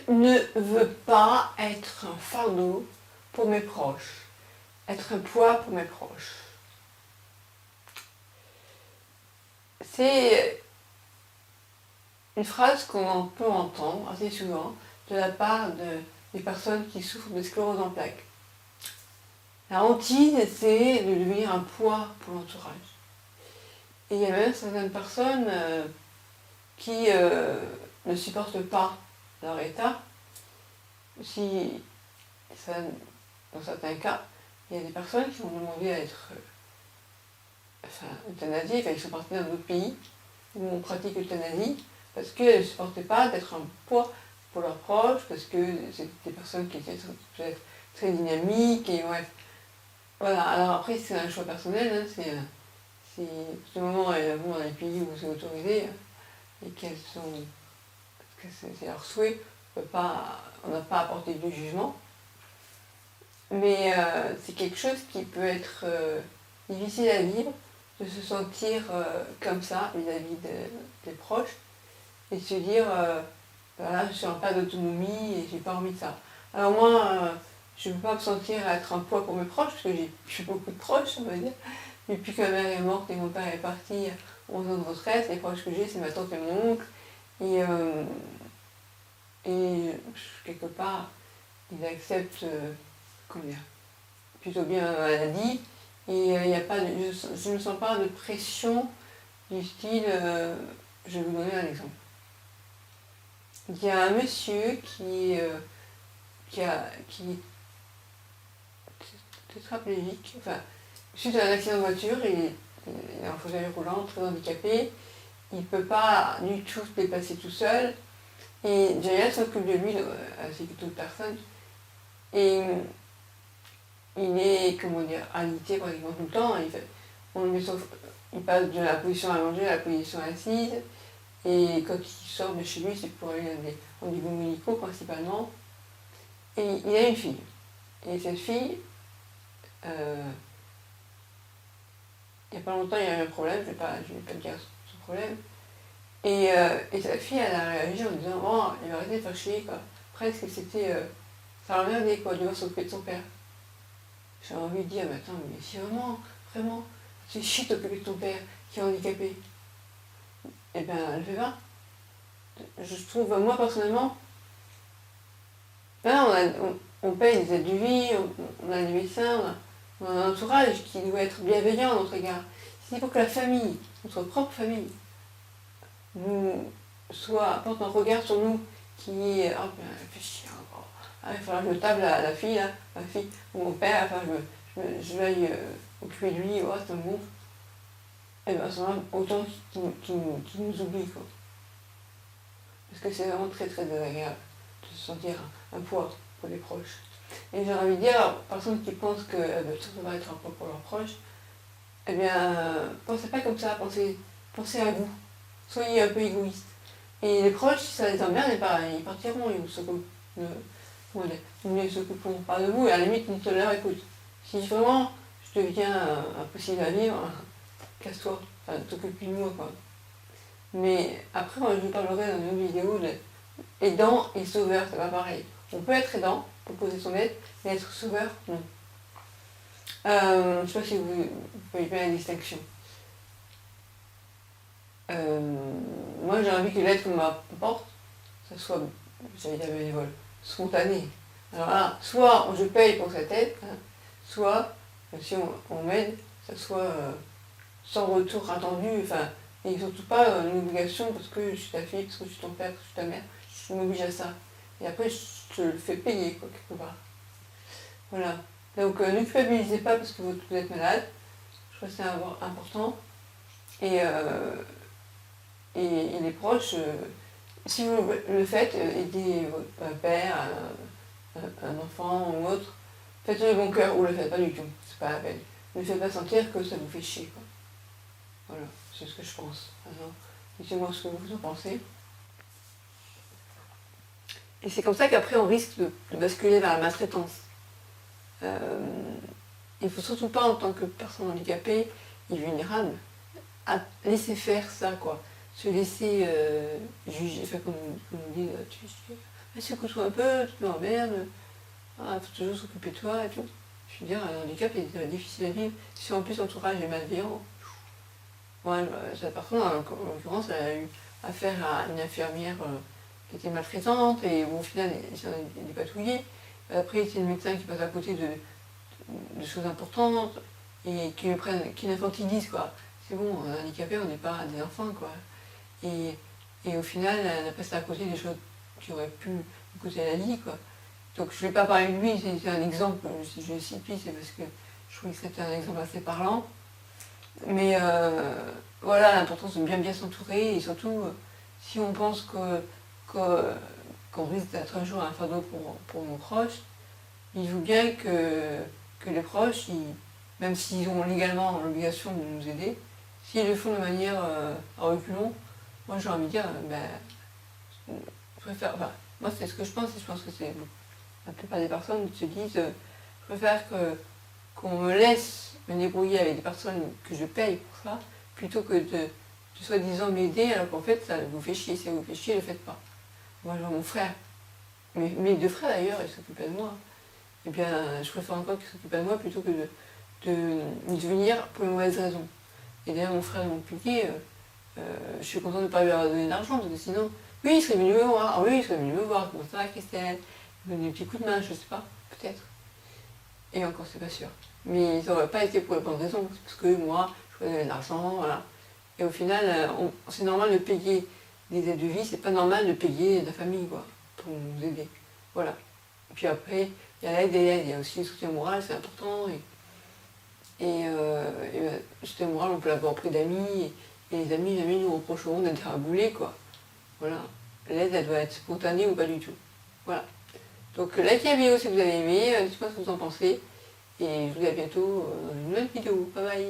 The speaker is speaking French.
ne veux pas être un fardeau pour mes proches, être un poids pour mes proches. C'est une phrase qu'on peut entendre assez souvent de la part des personnes qui souffrent de sclérose en plaques. La hantise, c'est de devenir un poids pour l'entourage. Et il y a même certaines personnes qui ne supportent pas leur état. Si, dans certains cas, il y a des personnes qui ont demandé à être euthanasiées, ils sont partis dans d'autres pays où on pratique l'euthanasie, parce qu'elles ne supportaient pas d'être un poids pour leurs proches, parce que c'est des personnes qui étaient peut-être très dynamiques, et bref. Voilà, alors après c'est un choix personnel, hein, c'est du moment où elles vont dans les pays où c'est autorisé, et qu'elles sont, que c'est leur souhait, on n'a pas apporté de jugement. Mais c'est quelque chose qui peut être difficile à vivre, de se sentir comme ça vis-à-vis des proches, et de se dire, voilà, je suis en perte d'autonomie et j'ai pas envie de ça. Alors moi, je ne veux pas me sentir être un poids pour mes proches, parce que j'ai beaucoup de proches, on va dire. Depuis que ma mère est morte et mon père est parti 11 ans de retraite, les proches que j'ai, c'est ma tante et mon oncle. Et quelque part, ils acceptent comment dire, plutôt bien ma maladie. Et il n'y a pas je ne sens pas de pression du style, je vais vous donner un exemple. Il y a un monsieur qui est tétraplégique, enfin, suite à un accident de voiture, il est en fauteuil roulant, très handicapé, il ne peut pas du tout se déplacer tout seul, et Jaya s'occupe de lui, ainsi que toute personne, et il est, comment dire, alité pratiquement tout le temps, il passe de la position allongée à la position assise, et quand il sort de chez lui, c'est pour aller à des rendez-vous médicaux principalement, et il a une fille. Et cette fille, il n'y a pas longtemps, il y a eu un problème, je ne vais pas te dire ce problème. Et sa fille, elle a réagi en disant, oh, il va arrêter de faire chier, quoi. Presque, c'était, ça l'emmerdait, quoi, de devoir s'occuper de son père. J'ai envie de dire, mais attends, mais si vraiment, c'est chier de t'occuper de ton père qui est handicapé, eh bien, elle le fait pas. Je trouve, moi, personnellement, là, on paye des aides de vie, on a des médecins, on a un entourage qui doit être bienveillant à notre égard. C'est pour que la famille, notre propre famille, porte un regard sur nous qui est, oh, bien, elle fait chier encore. Ah, il faudra que je table la fille, là, ma fille, ou mon père, enfin, je vais occuper de lui, oh, c'est un bon. Et bien, à ce moment-là, autant qu'il nous oublie, quoi. Parce que c'est vraiment très très désagréable de se sentir un poids pour les proches. Et j'ai envie de dire, aux personnes qui pensent que ça va être un poids pour leurs proches, eh bien, pensez pas comme ça, pensez à vous. Soyez un peu égoïste. Et les proches, si ça les emmerde, ils partiront, ils ne s'occuperont pas de vous, et à la limite, ils te leur écoutent. Si vraiment je deviens impossible à vivre, casse-toi, enfin, t'occupe plus de moi, quoi. Mais après, moi, je vous parlerai dans une autre vidéo d'aidant et sauveur, c'est pas pareil. On peut être aidant, proposer son aide, mais être sauveur, non. Je ne sais pas si vous voyez bien la distinction. Moi, j'ai envie que l'aide qu'on m'apporte, ça soit, j'allais dire bénévole, spontané. Alors là, soit je paye pour cette aide, hein, soit, si on m'aide, ça soit sans retour attendu, enfin, et surtout pas une obligation parce que je suis ta fille, parce que je suis ton père, parce que je suis ta mère, je m'oblige à ça. Et après, je te le fais payer, quoi, quelque part. Voilà. Donc, ne culpabilisez pas parce que vous êtes malade. Je crois que c'est important. Et les proches, si vous le faites, aidez votre père, un enfant ou autre, faites-le de bon cœur ou le faites pas du tout, c'est pas la peine. Ne faites pas sentir que ça vous fait chier, quoi. Voilà, c'est ce que je pense. Alors, dites-moi ce que vous en pensez. Et c'est comme ça qu'après on risque de basculer vers la maltraitance. Il ne faut surtout pas, en tant que personne handicapée et vulnérable, laisser faire ça, quoi. Se laisser juger, enfin, comme on dit, ah, secoue-toi un peu, tu m'emmerdes, ah, faut toujours s'occuper de toi et tout. Je veux dire, un handicap est difficile à vivre. Si en plus l'entourage est malveillant, moi, cette personne, en l'occurrence, elle a eu affaire à une infirmière qui était maltraitante et où, au final, il s'en est dépatouillé. Après, c'est le médecin qui passe à côté de choses importantes et qui l'infantilise, quoi. C'est bon, un handicapé, on n'est pas des enfants, quoi. Et au final, elle a passé à côté des choses qui auraient pu lui coûter la vie, quoi. Donc je ne vais pas parler de lui, c'est un exemple, si je le cite lui, c'est parce que je trouvais que c'était un exemple assez parlant. Mais voilà, l'importance de bien s'entourer, et surtout, si on pense qu'on risque d'être un jour un fardeau pour nos proches, il faut bien que les proches, même s'ils ont légalement l'obligation de nous aider, s'ils le font de manière à reculons, moi j'ai envie de dire, je préfère, enfin, moi c'est ce que je pense, et je pense que c'est la plupart des personnes qui se disent, je préfère qu'on me laisse me débrouiller avec des personnes que je paye pour ça, plutôt que de soi-disant m'aider, alors qu'en fait ça vous fait chier, si ça vous fait chier, ne le faites pas. Moi je vois mon frère, mes deux frères d'ailleurs, ils s'occupaient de moi. Eh bien, je préfère encore qu'ils s'occupent de moi plutôt que de venir pour une mauvaise raison. Et d'ailleurs, mon frère et mon pilier, je suis contente de ne pas lui avoir donné d'argent, parce que sinon, oui, il serait venu me voir. Ah oui, il serait venu me voir. Comment ça va, Christelle? Il me donner des petits coups de main, je sais pas, peut-être. Et encore, c'est pas sûr. Mais ça n'aurait pas été pour les bonnes raisons, parce que moi, je voulais donner de l'argent, voilà. Et au final, c'est normal de payer des aides de vie, c'est pas normal de payer la famille, quoi, pour nous aider. Voilà. Et puis après, il y a l'aide et l'aide, il y a aussi le soutien moral, c'est important. Le soutien moral, on peut l'avoir auprès d'amis, et les amis, jamais nous reprocheront d'être à bouler, quoi. Voilà. L'aide, elle doit être spontanée ou pas du tout. Voilà. Donc, likez la vidéo si vous avez aimé, dites-moi ce que vous en pensez, et je vous dis à bientôt dans une nouvelle vidéo. Bye bye.